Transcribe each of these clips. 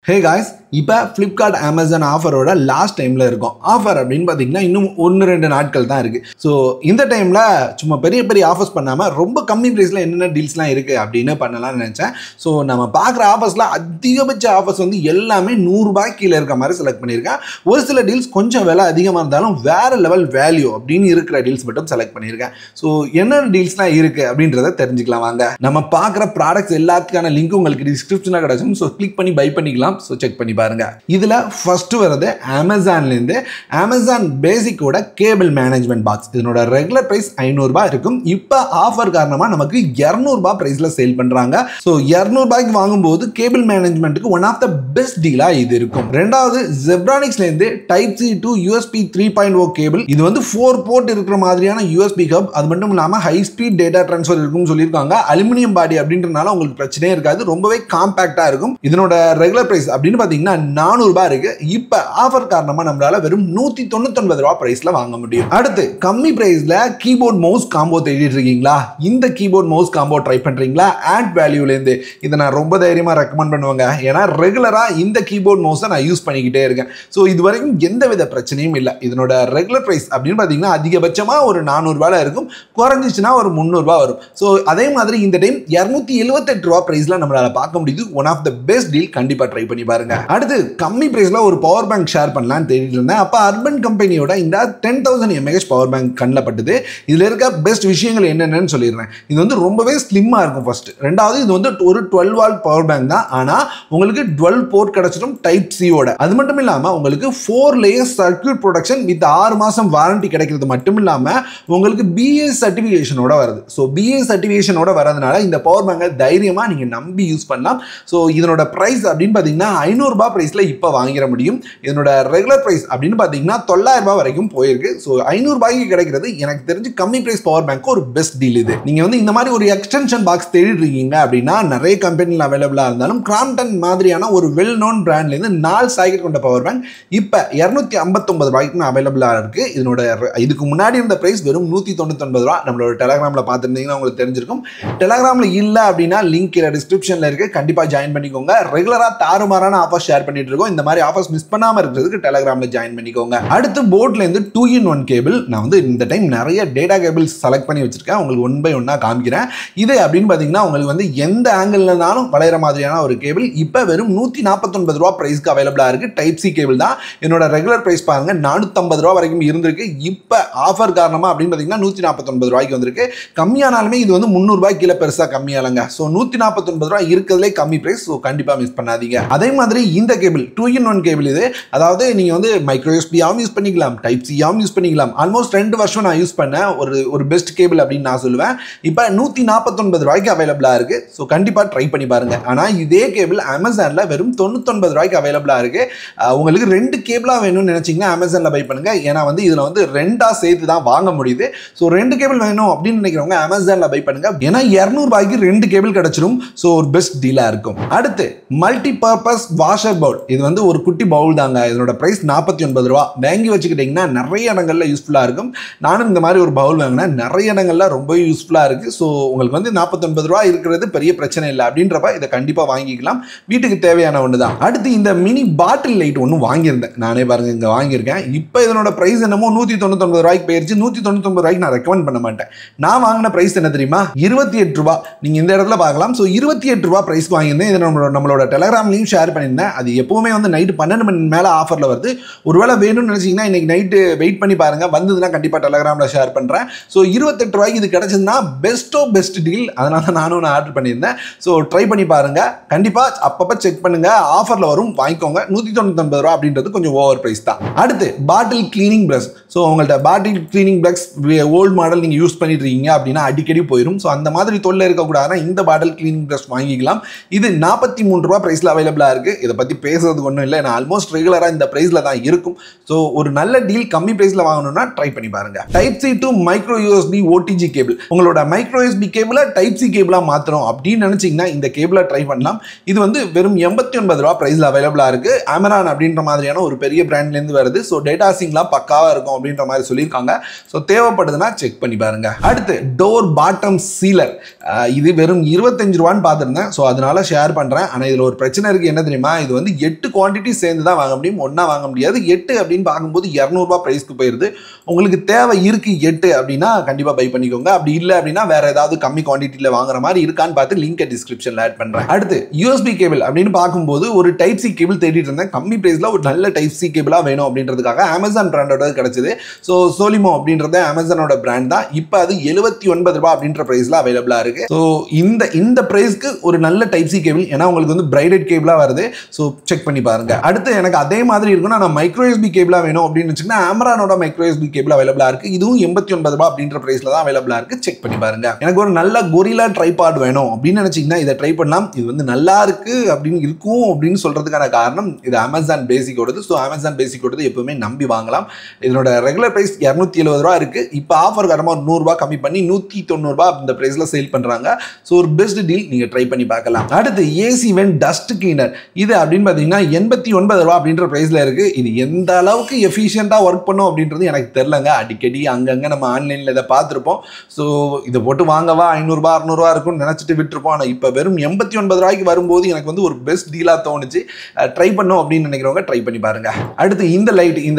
Hey guys, இப்போ Flipkart Amazon ஆஃபரோட last டைமில் இருக்கும். ஆஃபர் அப்படின்னு பார்த்தீங்கன்னா இன்னும் 1-2 நாட்கள் தான் இருக்குது. ஸோ இந்த டைமில் சும்மா பெரிய பெரிய ஆஃபர்ஸ் பண்ணாமல் ரொம்ப கம்மி ப்ரைஸில் என்னென்ன டீல்ஸ்லாம் இருக்குது அப்படின்னு பண்ணலாம்னு நினச்சேன். ஸோ நம்ம பார்க்குற ஆஃபர்ஸில் அதிகபட்ச ஆஃபர்ஸ் வந்து எல்லாமே 100 ரூபாய் கீழே இருக்க மாதிரி செலக்ட் பண்ணியிருக்கேன். ஒரு சில டீல்ஸ் கொஞ்சம் விலை அதிகமாக இருந்தாலும் வேறு லெவல் வேல்யூ அப்படின்னு இருக்கிற டீல்ஸ் மட்டும் செலக்ட் பண்ணியிருக்கேன். ஸோ என்னென்ன டீல்ஸ்லாம் இருக்குது அப்படின்றத தெரிஞ்சுக்கலாம் வாங்க. நம்ம பார்க்குற ப்ராடக்ட்ஸ் எல்லாத்துக்கான லிங்க் உங்களுக்கு டிஸ்கிரிப்ஷனில் கிடச்சும். ஸோ கிளிக் பண்ணி பை பண்ணிக்கலாம். ஸோ செக் பண்ணி பாருங்க. இதுல ஃபர்ஸ்ட் வரது அமேசான்ல இருந்து அமேசான் பேசிக்கோட கேபிள் மேனேஜ்மெண்ட் பாக்ஸ். இதனோட ரெகுலர் பிரைஸ் 500 ரூபாய் இருக்கும். இப்போ ஆஃபர் காரணமா நமக்கு 200 ரூபாய் பிரைஸ்ல சேல் பண்றாங்க. ஸோ 200 ரூபாய்க்கு வாங்கும்போது கேபிள் மேனேஜ்மெண்ட்டுக்கு ஒன் ஆஃப் த பெஸ்ட் டீலா இது இருக்கும். ரெண்டாவது ஜெப்ரானிக்ஸ்ல இருந்து type C to USB 3.0 cable. இது வந்து 4 போர்ட் இருக்கிற மாதிரியான USB ஹப். அது மட்டும் இல்லாம ஹை ஸ்பீட் டேட்டா ட்ரான்ஸ்ஃபர் இருக்கும்னு சொல்லியிருக்காங்க. அலுமினியம் பாடி அப்படின்றனால உங்களுக்கு பிரச்சனையே இருக்காது. ரொம்பவே காம்பாக்டா இருக்கும். இதனோட ரெகுலர் பிரைஸ் அப்படின்னு பாத்தீங்கன்னா 400 ரூபாய் இருக்கு. இப்ப ஆஃபர் காரணமா நம்மளால வெறும் 199 ரூபாய் பிரைஸ்ல வாங்க முடியும். அடுத்து கம்மி பிரைஸ்ல கீபோர்ட் மவுஸ் காம்போ தேடிட்டு இருக்கீங்களா? இந்த கீபோர்ட் மவுஸ் காம்போ ட்ரை பண்றீங்களா? ஆட் வேல்யூல இருந்து இதை நான் ரொம்ப தைரியமா ரெக்கமெண்ட் பண்ணுவாங்க. ஏன்னா ரெகுலரா இந்த கீபோர்ட் மவுஸை நான் யூஸ் பண்ணிக்கிட்டே இருக்கேன். ஸோ இது வரைக்கும் எந்தவித பிரச்சனையும் இல்லை. இதனோட ரெகுலர் பிரைஸ் அப்படின்னு பாத்தீங்கன்னா அதிகபட்சமா ஒரு 400 ரூபாய் இருக்கும். குறைஞ்சிச்சுன்னா ஒரு 300 ரூபாய் வரும். ஸோ அதே மாதிரி இந்த டைம் 278 ரூபாய் பிரைஸ்ல நம்மளால பார்க்க முடியுது. One of the best deal. கண்டிப்பா ட்ரை பண்ணி பாருங்க. அடுத்து கம்மி பிரைஸ்ல ஒரு பவர் பேங்க் ஷேர் பண்ணலாம்னு தேடிட்டு இருந்தேன். அப்ப அர்பன் கம்பெனியோட இந்த 10,000 mAh பவர் பேங்க் கண்ணில் பட்டுது. இதுல இருக்க பெஸ்ட் விஷயங்கள் என்னென்னு சொல்லிடுறேன். இது வந்து ரொம்பவே ஸ்லிம்மா இருக்கும். ஃபர்ஸ்ட் ரெண்டாவது இது வந்து ஒரு 12 வால்ட் பவர் பேங்க் தான். ஆனா உங்களுக்கு 12 போர்ட் கிடைச்சிடும் டைப் சியோட. அது மட்டும் இல்லாம உங்களுக்கு 4 லேயர் சர்க்யூட் ப்ரொடெக்ஷன் வித் 6 மாசம் வாரண்டி கிடைக்கிறது மட்டும் இல்லாம உங்களுக்கு BS சர்டிபிகேஷனோட வருது. ஸோ BS சர்டிபிகேஷனோட வரதுனால இந்த பவர் பேங்கை தைரியமா நீங்க நம்பி யூஸ் பண்ணலாம். ஸோ இதனோட பிரைஸ் அப்படின்னு பாத்தீங்கன்னா 500 ரூபாய் பிரைஸ்ல இப்ப வாங்கிட முடியும். இதனோட ரெகுலர் பிரைஸ் அப்படின்னு பாத்தீங்கன்னா 900 ரூபாய் வரைக்கும் போயிருக்கு. ஸோ 500 ரூபாய்க்கு கிடைக்கிறது எனக்கு தெரிஞ்சு கம்மி பிரைஸ் பவர் பேங்க் ஒரு பெஸ்ட் டீல். இது நீங்க வந்து இந்த மாதிரி ஒரு எக்ஸ்டென்ஷன் பாக்ஸ் தேடிட்டு இருக்கீங்க அப்படின்னா நிறைய கம்பெனியில் அவைலபிளா இருந்தாலும் கிராம்டன் மாதிரியான ஒரு வெல் நோன் பிராண்ட்ல இருந்து 4 சாக்கெட் கொண்ட பவர் பேங்க் இப்ப 259 ரூபாய்க்கு அவைலபிளா இருக்கு. இதனோட இதுக்கு முன்னாடி இருந்த பிரைஸ் வெறும் 199 ரூபாய். நம்மளோட டெலகிராம்ல பார்த்துருந்தீங்கன்னா உங்களுக்கு தெரிஞ்சிருக்கும். டெலகிராம்ல இல்ல அப்படின்னா லிங்க் டிஸ்கிரிப்ஷன்ல இருக்கு. கண்டிப்பா ஜாயின் பண்ணிக்கோங்க. ரெகுலரா தாறுமாறான ஆஃபர் ஷேர் பண்ணிட்டு இருக்கோம். இந்த மாதிரி ஆஃபர்ஸ் மிஸ் பண்ணாம இருக்கிறதுக்கு டெலகிராம்ல ஜாயின் பண்ணிக்கோங்க. அடுத்து போட்ல இருந்து 2-in-1 கேபிள். நான் வந்து இந்த டைம் நிறைய டேட்டா கேபிள்ஸ் செலக்ட் பண்ணி வச்சிருக்கேன். உங்களுக்கு ஒன் பை ஒன்னா காமிக்கிறேன். இது அப்படின்னு பாத்தீங்கன்னா உங்களுக்கு வந்து எந்த ஆங்கிள் இருந்தாலும் வளையிற மாதிரியான ஒரு கேபிள் இப்ப வெறும் 149 ரூபாய் பிரைஸ்க்கு அவைலபிளா இருக்கு. டைப் சி கேபிள் தான். என்னோட ரெகுலர் பிரைஸ் பாருங்க 450 ரூபாய் வரைக்கும் இருந்திருக்கு. இப்ப ஆஃபர் காரணமா அப்படின்னு பாத்தீங்கன்னா 149 ரூபாய்க்கு வந்திருக்கு. கம்மியானாலுமே இது வந்து 300 ரூபாய் கீழே பெருசா கம்மியாலங்க. ஸோ 149 ரூபாய் இருக்கிறதுலே கம்மி பிரைஸ். ஸோ கண்டிப்பா மிஸ் பண்ணாதீங்க. அதே மாதிரி இந்த கேபிள் 2-in-1 கேபிள். இது அதாவது நீங்க வந்து மைக்ரோ USB-யாவும் யூஸ் பண்ணிக்கலாம், டைப் C-யாவும் யூஸ் பண்ணிக்கலாம். ஆல்மோஸ்ட் 2 வருஷம் நான் யூஸ் பண்ண ஒரு பெஸ்ட் கேபிள் அப்படின்னு நான் சொல்லுவேன். இப்போ 149 ரூபாய்க்கு அவைலபிளா இருக்கு. ஸோ கண்டிப்பா ட்ரை பண்ணி பாருங்க. ஆனா இதே கேபிள் அமேசான்ல வெறும் 99 ரூபாய்க்கு அவைலபிளா இருக்கு. உங்களுக்கு 2 கேபிளா வேணும்னு நினைச்சீங்கன்னா அமேசான்ல பை பண்ணுங்க. ஏன்னா வந்து இதுல வந்து 2ஆ சேர்த்து தான் வாங்க முடியுது. ஸோ 2 கேபிள் வேணும் அப்படின்னு நினைக்கிறவங்க அமேசான்ல பை பண்ணுங்க. ஏன்னா 200 ரூபாய்க்கு 2 கேபிள் கிடைச்சிரும். ஸோ ஒரு பெஸ்ட் டீலா இருக்கும். அடுத்து மல்டி பர்பஸ் வாஷர் பவுல். இது வந்து ஒரு குட்டி பவுல் தாங்க. இதனோட பிரைஸ் 49 ரூபாய். வாங்கி வச்சுக்கிட்டீங்கன்னா நிறைய இடங்கள்ல யூஸ்ஃபுல்லா இருக்கும். நானும் இந்த மாதிரி ஒரு பவுல் வாங்கினேன். நிறைய இடங்கள்ல ரொம்ப யூஸ்ஃபுல்லா இருக்கு. ஸோ உங்களுக்கு வந்து 49 ரூபாய் இருக்கிறது பெரிய பிரச்சனை இல்லை. அப்படின்றப்ப இதை கண்டிப்பா வாங்கிக்கலாம். வீட்டுக்கு தேவையான ஒன்று தான். அடுத்து இந்த மினி பாட்டில் லைட் ஒன்று வாங்கியிருந்தேன். நானே பாருங்க இங்க வாங்கியிருக்கேன். இப்போ இதனோட பிரைஸ் என்னமோ 199 ரூபாய்க்கு போயிருச்சு. 199 ரூபாய்க்கு நான் ரெக்கமெண்ட் பண்ண மாட்டேன். நான் வாங்கின பிரைஸ் என்ன தெரியுமா? 28 ரூபாய். நீங்க இந்த இடத்துல பார்க்கலாம். ஸோ 28 ரூபாய் பிரைஸ் வாங்கியிருந்தேன். இதை நம்மளோட டெலகிராம்லையும் ஷேர் பண்ணியிருந்தேன். அது எப்பவுமே வந்து நைட்டு 12 மணி மேல ஆஃபர்ல வருது. ஒருவேளை வேணும்னு நினைச்சீங்கன்னா இன்னைக்கு நைட்டு வெயிட் பண்ணி பாருங்க. வந்ததுன்னா கண்டிப்பா டெலகிராம்ல ஷேர் பண்றேன். ஸோ 28 ரூபாய்க்கு இது கிடைச்சதுன்னா பெஸ்ட் டீல். அதனால நானும் ஆர்டர் பண்ணியிருந்தேன். ஸோ ட்ரை பண்ணி பாருங்க. கண்டிப்பா அப்பப்ப செக் பண்ணுங்க. ஆஃபர்ல வரும், வாங்கிக்கோங்க. 199 ரூபாய் அப்படின்றது கொஞ்சம் ஓவர் பிரைஸ் தான். அடுத்து பாட்டில் கிளீனிங் பிரஷ். ஸோ உங்கள்ட்ட பாட்டில் கிளீனிங் பிரஷ் ஓல்டு மாடல் நீங்க யூஸ் பண்ணிட்டு இருக்கீங்க அப்படின்னா அடிக்கடி போயிடும். ஸோ அந்த மாதிரி தொல்லை இருக்கக்கூடாதுன்னா இந்த பாட்டில் கிளீனிங் பிரஷ் வாங்கிக்கலாம். இது 43 ரூபாய் பிரைஸ்ல அவைலபிளா இருக்கு. இதை பத்தி பேசுறதுக்கு ஒன்றும் இல்லை. நான் ஆல்மோஸ்ட் ரெகுலரா இந்த பிரைஸ்ல தான் இருக்கும். ஸோ ஒரு நல்ல டீல் கம்மி பிரைஸ்ல வாங்கணும்னா ட்ரை பண்ணி பாருங்க. Type C to micro USB OTG cable. உங்களோட மைக்ரோ USB கேபிளை டைப் சி கேபிளா மாத்தணும் அப்படின்னு நினைச்சீங்கன்னா இந்த கேபிளை ட்ரை பண்ணலாம். இது வந்து வெறும் 89 ரூபாய் பிரைஸ்ல அவைலபிளா இருக்கு. அமரான் அப்படின்ற மாதிரியான ஒரு பெரிய பிராண்ட்ல இருந்து வருது. ஸோ டேட்டா சிங்லாம் பக்காவா இருக்கும் அப்படின்ற மாதிரி சொல்லியிருக்காங்க. ஸோ தேவைப்படுதுன்னா செக் பண்ணி பாருங்க. அடுத்து டோர் பாட்டம் சீலர். இது வெறும் 25 ரூபான்னு பார்த்துருந்தேன். ஸோ அதனால ஷேர் பண்றேன். ஆனால் இதுல ஒரு பிரச்சனை இருக்கு. என்ன தெரியுமா? இது வந்து 8 குவான்டிட்டி சேர்ந்து தான் வாங்க முடியும், ஒன்றா வாங்க முடியாது. 8 அப்படின்னு பார்க்கும்போது ₹200 ப்ரைஸ்க்கு போயிருது. உங்களுக்கு தேவை இருக்கு 8 அப்படின்னா கண்டிப்பாக பை பண்ணிக்கோங்க. அப்படி இல்லை அப்படின்னா வேற ஏதாவது கம்மி குவான்டிட்டியில் வாங்குற மாதிரி இருக்கான்னு பார்த்து லிங்க் டிஸ்கிரிப்ஷனில் ஆட் பண்ணுறேன். அடுத்து USB கேபிள் அப்படின்னு பார்க்கும்போது ஒரு டைப் சி கேபிள் தேடிட்டு இருந்தேன். கம்மி பிரைஸில் ஒரு நல்ல டைப் சி கேபிளாக வேணும் அப்படின்றதுக்காக அமேசான் பிராண்டோட கிடைச்சது. ஸோ சோலிமோ அப்படின்றது அமேசானோட பிராண்ட் தான். இப்போ அது ₹79 அப்படின்ற பிரைஸில் அவைலபிளாக இருக்கு. ஸோ இந்த பிரைஸ்க்கு ஒரு நல்ல டைப் சி கேபிள், ஏன்னா உங்களுக்கு வந்து பிரைடட் கேபிளாக வருது. ஸோ செக் பண்ணி பாருங்க. அடுத்து எனக்கு அதே மாதிரி இருக்குன்னா நான் மைக்ரோ USB கேபிளாக வேணும் அப்படின்னு வச்சுக்கோங்க. அமரானோட மைக்ரோ USB கேபிள் அவைலபிளாக இருக்கு. இதுவும் ₹89 அப்படின்ற பிரைஸ்ல தான் அவைலபிளாக இருக்கு. செக் பண்ணி பாருங்க. எனக்கு ஒரு நல்ல கொரில்லா ட்ரைபாட் வேணும் அப்படின்னு நினைச்சீங்கன்னா இதை ட்ரை பண்ணலாம். இது வந்து நல்லா இருக்கு அப்படின்னு இருக்கும் அப்படின்னு சொல்றதுக்கான காரணம் இது அமேசான் பேசிக்கோடது. ஸோ அமேசான் பேசிக்கோடது எப்பவுமே நம்பி வாங்கலாம். இதனோட ரெகுலர் பிரைஸ் ₹270 இருக்கு. இப்போ ஆஃபர் காரணமா ₹100 கம்மி பண்ணி ₹190 இந்த பிரைஸ்ல சேல் பண்றாங்க. ஸோ ஒரு பெஸ்ட் டீல், நீங்க ட்ரை பண்ணி பார்க்கலாம். அடுத்து ஏசி வென் டஸ்ட் கிளீனர். இது அப்படின்னு பார்த்தீங்கன்னா ₹89 அப்படின்ற பிரைஸ்ல இருக்கு. இது எந்த அளவுக்கு எஃபிஷியண்டா ஒர்க் பண்ணும் அப்படின்றது எனக்கு தெரியலங்க. அடிக்கடி அங்கங்க நம்ம ஆன்லைன்ல இதை பார்த்துருப்போம். ஸோ இதை போட்டு வாங்கவா ₹500 ₹600 இருக்கும்னு நினைச்சிட்டு விட்டுருப்போம். ஆனால் இப்போ வெறும் ₹89 வரும்போது எனக்கு வந்து ஒரு பெஸ்ட் டீலாக தோணுச்சு. ட்ரை பண்ணும் அப்படின்னு நினைக்கிறவங்க ட்ரை பண்ணி பாருங்க. அடுத்து இந்த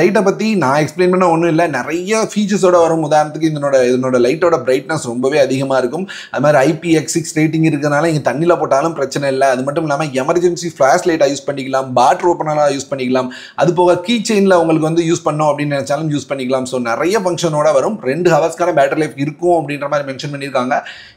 லைட்டை பற்றி நான் எக்ஸ்பிளைன் பண்ண ஒன்றும் இல்லை. நிறைய ஃபீச்சர்ஸோட வரும். உதாரணத்துக்கு இதனோட லைட்டோட பிரைட்னஸ் ரொம்பவே அதிகமாக இருக்கும். அது மாதிரி IPX6 ரேட்டிங் இருக்கிறதுனால இங்கே தண்ணியில் போட்டாலும் பிரச்சனை இல்லை. அது மட்டும் இல்லாமல் எமர்ஜென்சி ஃப்ளாஷ் லைட்டாக யூஸ் பண்ணிக்கலாம், பாட்டில் ஓப்பனராக யூஸ் பண்ணிக்கலாம். அது போக கீ செயினில் உங்களுக்கு வந்து யூஸ் பண்ணோம் அப்படின்னு நினைச்சாலும் யூஸ் பண்ணிக்கலாம். ஸோ நிறைய ஃபங்க்ஷனோட வரும். 2 ஹவர்ஸ்க்கான பேட்டரி லைஃப் இருக்கும் அப்படின்ற மாதிரி மென்ஷன் பண்ணியிருக்காங்க.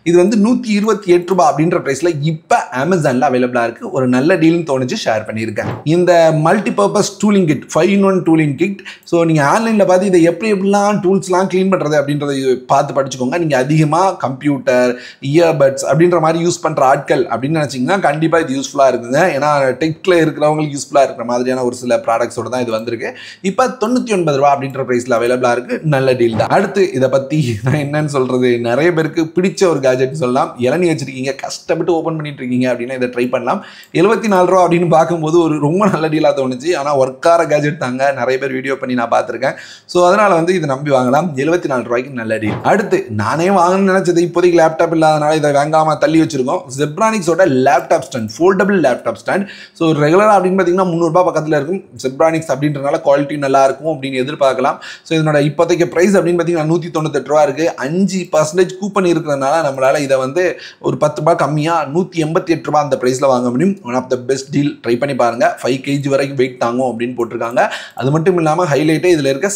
இது வந்து ₹128 அப்படின்ற பிரைஸ்ல இப்போ அமேசான்ல அவைலபிளா இருக்கு. ஒரு நல்ல டீல்னு தோணுச்சு, ஷேர் பண்ணியிருக்கேன். இந்த multipurpose tooling kit 5-in-1 tooling kit. So நீங்கள் ஆன்லைனில் பார்த்து இதை எப்படிலாம் டூல்ஸ்லாம் க்ளீன் பண்ணுறது அப்படின்றத பார்த்து படிச்சுக்கோங்க. நீங்கள் அதிகமாக கம்ப்யூட்டர், இயர்பட்ஸ் அப்படின்ற மாதிரி யூஸ் பண்ணுற ஆட்கள் அப்படின்னு நினச்சிங்கன்னா கண்டிப்பாக இது யூஸ்ஃபுல்லாக இருக்குங்க. ஏன்னா டெக்கில் இருக்கிறவங்களுக்கு யூஸ்ஃபுல்லாக இருக்கிற மாதிரியான ஒரு சில ப்ராடக்ட்ஸோட தான் இது வந்திருக்கு. இப்போ ₹99 அப்படின்ற பிரைஸ்ல அவைலபிளாக இருக்கு. நல்ல டீல் தான். அடுத்து இதை பற்றி நான் என்னன்னு சொல்றது, நிறைய பேருக்கு பிடிச்ச ஒரு கேஜெட் சொல்லலாம். இளநீ வச்சிருக்கீங்க, கஷ்டப்பட்டு ஓப்பன் பண்ணிட்டு இருக்கீங்க அப்படின்னா இதை ட்ரை பண்ணலாம். ₹74 அப்படின்னு பார்க்கும்போது ஒரு ரொம்ப நல்ல டீலாக தோணுச்சு. ஆனால் ஒர்க்கார கேஜெட் தாங்க. நிறைய பேர் வீடியோ பண்ணி நான் பார்த்துருக்கேன். ஸோ அதனால வந்து இதை நம்பி வாங்கலாம். ₹74 நல்ல டீல். அடுத்து நானே வாங்கணும்னு நினைச்சது, இப்போதைக்கு லேப்டாப் இல்லாதனால இதை வாங்காம தள்ளி வச்சிருக்கோம். ஜெப்ரானிக்ஸோட laptop stand, foldable laptop stand. So ரெகுலராக அப்படின்னு பார்த்தீங்கன்னா ₹300 பக்கத்தில் இருக்கும். ஜெப்ரானிக்ஸ் அப்படின்றனால குவாலிட்டி நல்லா இருக்கும் அப்படின்னு எதிர்பார்க்கலாம். ஸோ இதனோட இப்போதைக்கு பிரைஸ் அப்படின்னு பார்த்தீங்கன்னா ₹198 இருக்கு. 5% கூப்பன் இருக்கிறதுனால நம்மளால இதை வந்து ஒரு ₹10 கம்மியாக ₹188 அந்த பிரைஸ்ல வாங்க முடியும். One of the best deal. Try பண்ணி பாருங்க. 5 kg வரைக்கும் வெயிட் தாங்கும் அப்படின்னு போட்டிருக்காங்க. அது மட்டும் இல்லாமல் ஹைலைட்டே இதில் இருக்க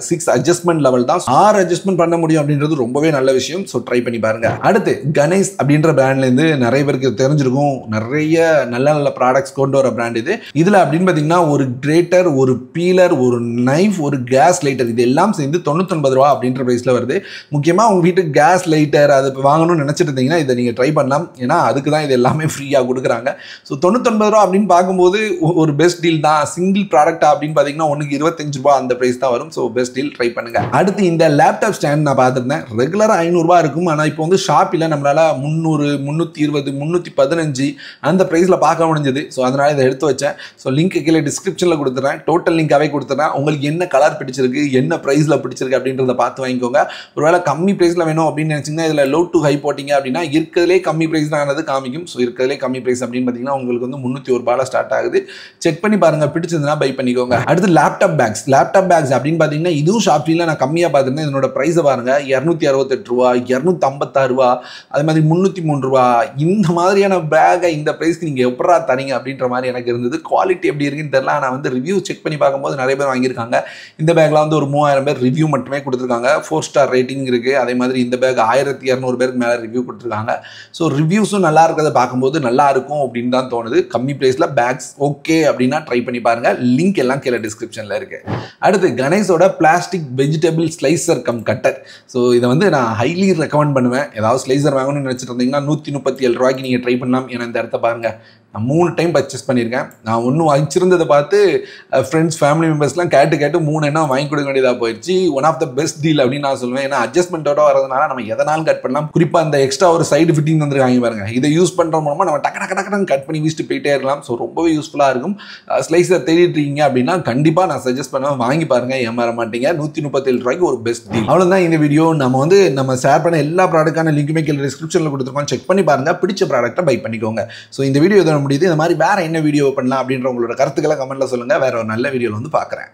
6 அட்ஜஸ்ட்மெண்ட் லெவல் தான். 6 அட்ஜஸ்ட்மெண்ட் பண்ண முடியும் அப்படின்றது ரொம்பவே நல்ல விஷயம். ஸோ ட்ரை பண்ணி பாருங்க. அடுத்து கணேஷ் அப்படின்ற பிராண்ட்லேருந்து நிறைய பேருக்கு தெரிஞ்சிருக்கும். நிறைய நல்ல நல்ல ப்ராடக்ட்ஸ் கொண்டு வர பிராண்ட் இது. இதில் அப்படின்னு பார்த்தீங்கன்னா ஒரு கிரேட்டர், ஒரு பீலர், ஒரு நைஃப், ஒரு கேஸ் லைட்டர், இது எல்லாம் சேர்ந்து ₹99 அப்படின்ற பிரைஸ்ல வருது. முக்கியமாக உங்கள் வீட்டுக்கு கேஸ் லைட்டர் அது வாங்கணும்னு நினச்சிட்டு இருந்தீங்கன்னா இதை நீங்கள் ட்ரை பண்ணலாம். ஏன்னா அதுக்கு தான் இது எல்லாமே ஃப்ரீயாக கொடுக்குறாங்க. ஸோ ₹99 அப்படின்னு பார்க்கும்போது ஒரு பெஸ்ட் டீல் தான். சிங்கிள் ப்ராடக்ட் அப்படின்னு பார்த்தீங்கன்னா ஒன்றுக்கு ₹25 அந்த பிரைஸ் தான் வரும். ஸோ பெஸ்ட் டீல், ட்ரை பண்ணுங்க. அடுத்து இந்த லேப்டாப் ஸ்டாண்ட் நான் பார்த்துருந்தேன். ரெகுலராக ₹500 இருக்கும். ஆனால் இப்போ வந்து ஷாப்பில் நம்மளால 300, 320, 315 அந்த பிரைஸில் பார்க்க முடிஞ்சது. ஸோ அதனால இதை எடுத்து வச்சேன். ஸோ லிங்க் கீழே டிஸ்கிரிப்ஷனில் கொடுத்துறேன். டோட்டல் லிங்காகவே கொடுத்துறேன். உங்களுக்கு என்ன கலர் பிடிச்சிருக்கு, என்ன பிரைஸில் பிடிச்சிருக்கு அப்படின்றத பார்த்து வாங்கிக்கோங்க. ஒருவேளை கம்மி பிரைஸில் வேணும் அப்படின்னு நினச்சிங்கன்னா இதில் லோ டு ஹை போட்டிங்க அப்படின்னா இருக்கிறதுலே கம்மி பிரைஸ் ஆனது காமிக்கும். ஸோ இருக்கிறதுலே கம்மி பிரைஸ் அப்படின்னு பார்த்தீங்கன்னா உங்களுக்கு வந்து ₹301 ஸ்டார்ட் ஆகுது. செக் பண்ணி பாருங்க, பிடிச்சதுன்னா பை பண்ணிக்கோங்க. அடுத்து லேப்டாப் பேக்ஸ் அப்படின்னு பார்த்தீங்கன்னா இதுவும் ஷாப்பில் நான் கம்மியாக பார்த்துருந்தேன். இதனோட ப்ரைஸை பாருங்க, ₹268, ₹256, அது மாதிரி ₹303. இந்த மாதிரியான பேக்கை இந்த ப்ரைஸ்க்கு நீங்கள் எப்படா தரீங்க அப்படின்ற மாதிரி எனக்கு இருந்தது. குவாலிட்டி எப்படி இருக்குன்னு தெரியல. ஆனால் வந்து ரிவ்யூ செக் பண்ணி பார்க்கும்போது நிறைய பேர் வாங்கியிருக்காங்க. இந்த பேக்கில் வந்து ஒரு 3000 பேர் ரிவ்யூ மட்டுமே கொடுத்துருக்காங்க. 4 ஸ்டார் ரேட்டிங் இருக்குது. அதே மாதிரி இந்த பேக் 1200 பேருக்கு மேலே ரிவ்யூ கொடுத்துருக்காங்க. ஸோ ரிவ்யூஸும் நல்லா இருக்கிறத பார்க்கும்போது நல்லா இருக்கும் அப்படின்னு தான் தோணுது. கம்மி ப்ரைஸில் பேக்ஸ் ஓகே அப்படின்னா ட்ரை பண்ணி பாருங்கள். லிங்க் எல்லாம் கீழே டிஸ்கிரிப்ஷனில் இருக்குது. அடுத்து கணேஷோட plastic vegetable slicer cum cutter. So இதை வந்து நான் ஹைலி ரெக்கமெண்ட் பண்ணுவேன். ஏதாவது ஸ்லைசர் வாங்கணும்னு நினச்சிட்டு இருந்தீங்கன்னா ₹137 நீங்கள் ட்ரை பண்ணலாம். ஏன்னா இந்த இடத்த பாருங்கள், நான் 3 டைம் பர்ச்சேஸ் பண்ணியிருக்கேன். நான் ஒன்றும் வச்சிருந்ததை பார்த்து ஃப்ரெண்ட்ஸ் ஃபேமிலி மெம்பர்ஸ்லாம் கேட்டு 3 எண்ணம் வாங்கி கொடுக்க வேண்டியதாக போயிடுச்சு. One of the best deal அப்படின்னு நான் சொல்லுவேன். ஏன்னா அட்ஜஸ்ட்மெண்ட்டோட வரதுனால நம்ம எதனாலும் கட் பண்ணலாம். குறிப்பாக அந்த எக்ஸ்ட்ரா ஒரு சைடு ஃபிட்டிங் வந்து வாங்கி பாருங்க. இதை யூஸ் பண்ணுற மூலமாக நம்ம டக்கு கட் பண்ணி வீசிட்டு போயிட்டே இருக்கலாம். ஸோ ரொம்பவே யூஸ்ஃபுல்லாக இருக்கும். ஸ்லைஸர் தேடிட்டு இருக்கீங்க அப்படின்னா கண்டிப்பாக நான் சஜஸ்ட் பண்ணுவேன், வாங்கி பாருங்க, ஏமாற மாட்டீங்க. ₹137 ஒரு பெஸ்ட் டீல். அவ்வளோதான் இந்த வீடியோ. நம்ம ஷேர் பண்ண எல்லா ப்ராடக்டான லிங்க்குமே கீழே டிஸ்கிரிப்ஷனில் கொடுத்துருக்கோம். செக் பண்ணி பாருங்க, பிடிச்ச ப்ராடக்ட்டை பை பண்ணிக்கோங்க. ஸோ இந்த வீடியோ பண்ண முடியுது. இந்த மாதிரி வேற என்ன வீடியோ பண்ணலாம் அப்படின்ற உங்களோட கருத்துக்களை கமெண்ட்ல சொல்லுங்க. வேற ஒரு நல்ல வீடியோவில் வந்து பார்க்குறேன்.